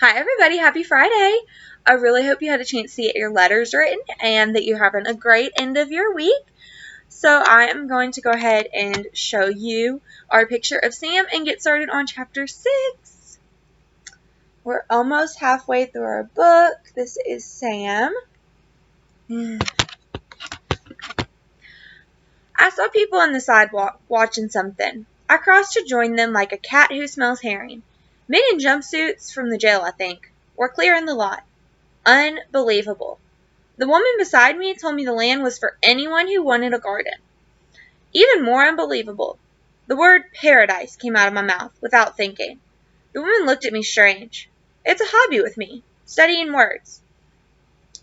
Hi everybody, happy Friday. I really hope you had a chance to get your letters written and that you're having a great end of your week. So I am going to go ahead and show you our picture of Sam and get started on chapter 6. We're almost halfway through our book. This is Sam. I saw people on the sidewalk watching something. I crossed to join them like a cat who smells herring. Men in jumpsuits from the jail, I think, were clearing the lot. Unbelievable. The woman beside me told me the land was for anyone who wanted a garden. Even more unbelievable. The word paradise came out of my mouth without thinking. The woman looked at me strange. It's a hobby with me, studying words.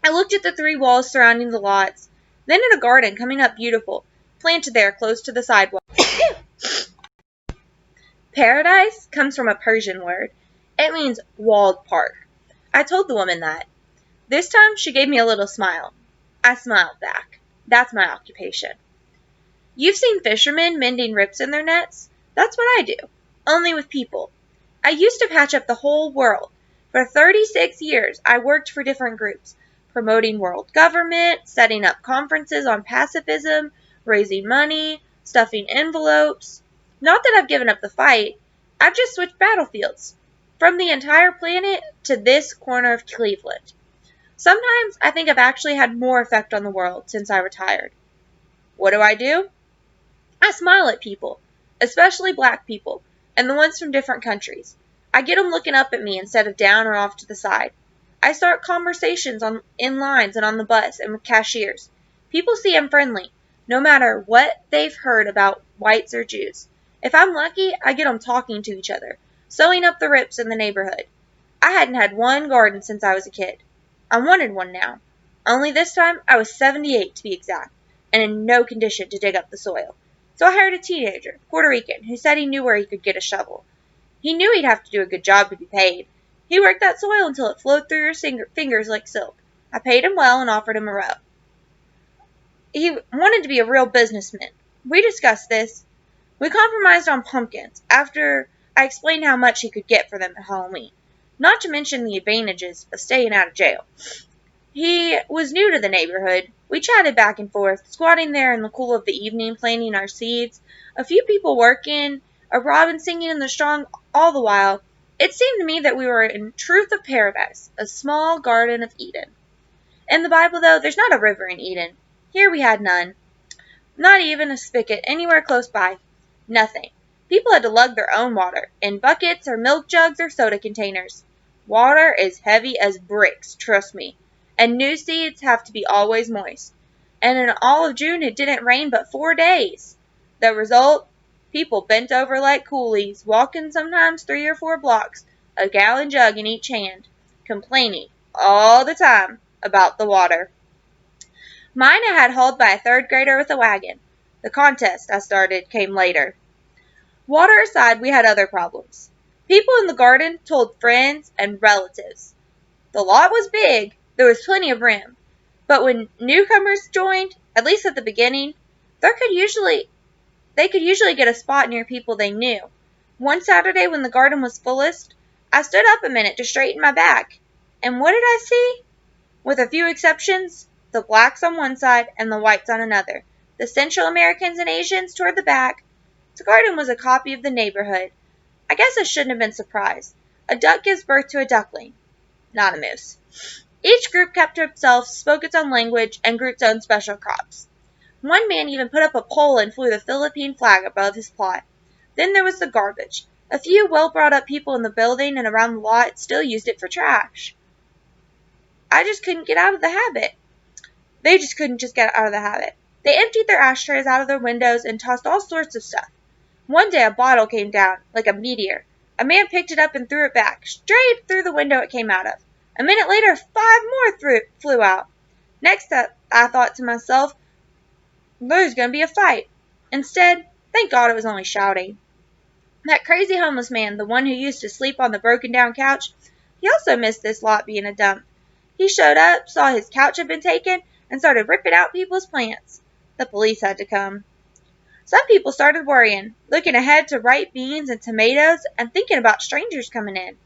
I looked at the 3 walls surrounding the lots, then at a garden coming up beautiful, planted there close to the sidewalk. Paradise comes from a Persian word. It means walled park. I told the woman that. This time she gave me a little smile. I smiled back. That's my occupation. You've seen fishermen mending rips in their nets? That's what I do, only with people. I used to patch up the whole world. For 36 years, I worked for different groups, promoting world government, setting up conferences on pacifism, raising money, stuffing envelopes. Not that I've given up the fight. I've just switched battlefields, from the entire planet to this corner of Cleveland. Sometimes I think I've actually had more effect on the world since I retired. What do? I smile at people, especially black people, and the ones from different countries. I get them looking up at me instead of down or off to the side. I start conversations in lines and on the bus and with cashiers. People see I'm friendly, no matter what they've heard about whites or Jews. If I'm lucky, I get them talking to each other, sewing up the rips in the neighborhood. I hadn't had one garden since I was a kid. I wanted one now. Only this time I was 78 to be exact, and in no condition to dig up the soil. So I hired a teenager, Puerto Rican, who said he knew where he could get a shovel. He knew he'd have to do a good job to be paid. He worked that soil until it flowed through your fingers like silk. I paid him well and offered him a row. He wanted to be a real businessman. We discussed this. We compromised on pumpkins after I explained how much he could get for them at Halloween. Not to mention the advantages of staying out of jail. He was new to the neighborhood. We chatted back and forth, squatting there in the cool of the evening, planting our seeds, a few people working, a robin singing in the strong all the while. It seemed to me that we were in truth of paradise, a small garden of Eden. In the Bible, though, there's not a river in Eden. Here we had none. Not even a spigot anywhere close by. Nothing. People had to lug their own water, in buckets or milk jugs or soda containers. Water is heavy as bricks, trust me. And new seeds have to be always moist. And in all of June it didn't rain but 4 days. The result? People bent over like coolies, walking sometimes 3 or 4 blocks, a gallon jug in each hand, complaining all the time about the water. Mine I had hauled by a 3rd grader with a wagon. The contest I started came later. Water aside, we had other problems. People in the garden told friends and relatives. The lot was big, there was plenty of room, but when newcomers joined, at least at the beginning, they could usually get a spot near people they knew. One Saturday when the garden was fullest, I stood up a minute to straighten my back, and what did I see? With a few exceptions, the blacks on one side and the whites on another, the Central Americans and Asians toward the back. The garden was a copy of the neighborhood. I guess I shouldn't have been surprised. A duck gives birth to a duckling, not a moose. Each group kept to itself, spoke its own language, and grew its own special crops. One man even put up a pole and flew the Philippine flag above his plot. Then there was the garbage. A few well-brought-up people in the building and around the lot still used it for trash. I just couldn't get out of the habit. They just couldn't just get out of the habit. They emptied their ashtrays out of their windows and tossed all sorts of stuff. One day a bottle came down, like a meteor. A man picked it up and threw it back, straight through the window it came out of. A minute later, 5 more flew out. Next up, I thought to myself, there's going to be a fight. Instead, thank God it was only shouting. That crazy homeless man, the one who used to sleep on the broken-down couch, he also missed this lot being a dump. He showed up, saw his couch had been taken, and started ripping out people's plants. The police had to come. Some people started worrying, looking ahead to ripe beans and tomatoes and thinking about strangers coming in.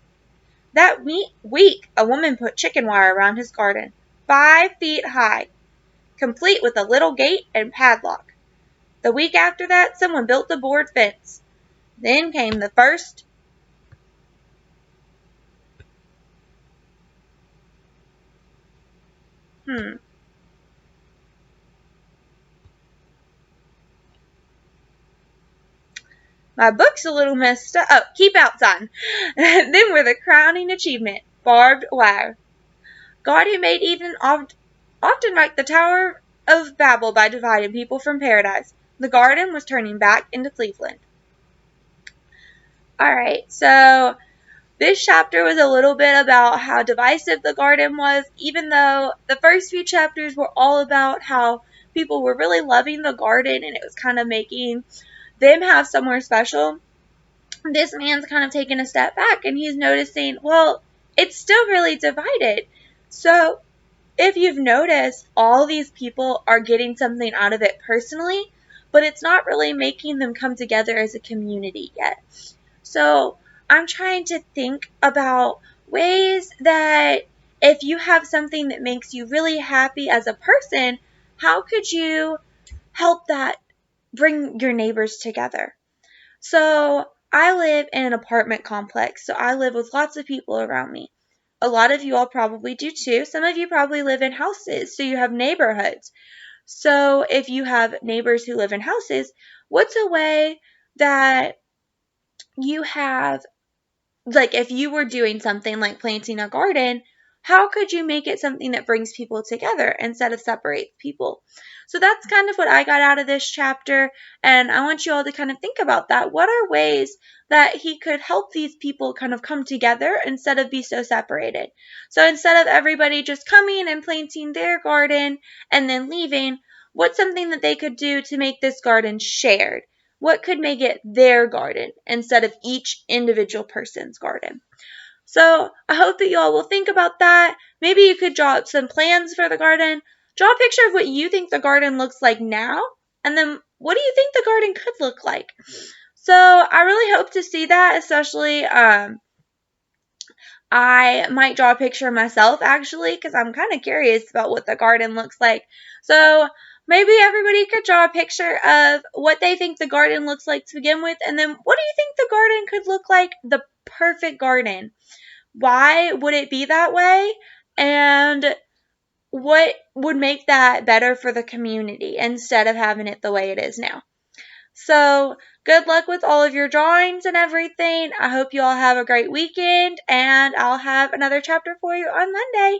That week, a woman put chicken wire around his garden, 5 feet high, complete with a little gate and padlock. The week after that, someone built a board fence. Then came the first My book's a little messed up. Oh, keep outside. Then were the crowning achievement, barbed wire. God who made Eden often wrecked the Tower of Babel by dividing people from paradise. The garden was turning back into Cleveland. Alright, so this chapter was a little bit about how divisive the garden was, even though the first few chapters were all about how people were really loving the garden and it was kind of making them have somewhere special. This man's kind of taking a step back and he's noticing, well, it's still really divided. So if you've noticed, all these people are getting something out of it personally, but it's not really making them come together as a community yet. So I'm trying to think about ways that if you have something that makes you really happy as a person, how could you help that bring your neighbors together? So I live in an apartment complex, so I live with lots of people around me. A lot of you all probably do too. Some of you probably live in houses, so you have neighborhoods. So if you have neighbors who live in houses, what's a way that you have, like if you were doing something like planting a garden, how could you make it something that brings people together instead of separates people? So that's kind of what I got out of this chapter, and I want you all to kind of think about that. What are ways that he could help these people kind of come together instead of be so separated? So instead of everybody just coming and planting their garden and then leaving, what's something that they could do to make this garden shared? What could make it their garden instead of each individual person's garden? So I hope that you all will think about that. Maybe you could draw up some plans for the garden. Draw a picture of what you think the garden looks like now, and then what do you think the garden could look like? So I really hope to see that, especially I might draw a picture myself actually because I'm kind of curious about what the garden looks like. So maybe everybody could draw a picture of what they think the garden looks like to begin with, and then what do you think the garden could look like? The perfect garden. Why would it be that way? And what would make that better for the community instead of having it the way it is now? So good luck with all of your drawings and everything. I hope you all have a great weekend, and I'll have another chapter for you on Monday.